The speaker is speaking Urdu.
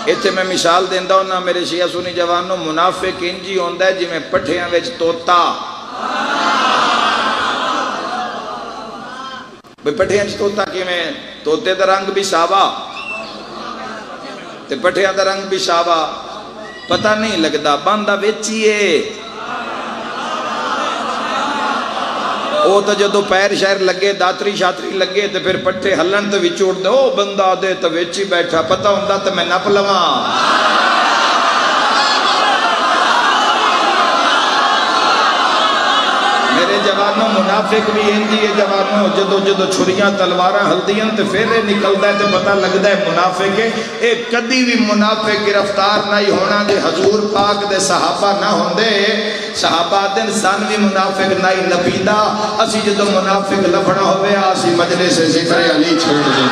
ایتھے میں مثال دیندہ ہوں نا میرے شیعہ سنی جوانوں، منافق انجی ہوندہ ہے جی میں پٹھیاں ویچ توتا بھئی پٹھیاں ویچ توتا کی میں توتے دا رنگ بھی ساوا تے پٹھیاں دا رنگ بھی ساوا پتہ نہیں لگدا باندھا ویچیے او تو جدو پیر شہر لگے داتری شاتری لگے تے پھر پٹھے ہلن تے وچوڑ دے او بندہ دے تو ویچی بیٹھا پتہ ہوندہ تے میں نپ لواں میرے جوانوں منافق بھی انجی ہے جوانوں جدو جدو چھریاں تلواراں ہلدیاں تے پھر نکلدا ہے تے پتہ لگدا ہے منافق ہے ایک کدی بھی منافق گرفتار نہیں ہونا دے حضور پاک دے صحابہ نہ ہوندے صحابہ دن سان بھی منافق نہیں نبیدہ اسی جدو منافق لفڑا ہوئے آسی مجلس ذکر علی چھوڑ دے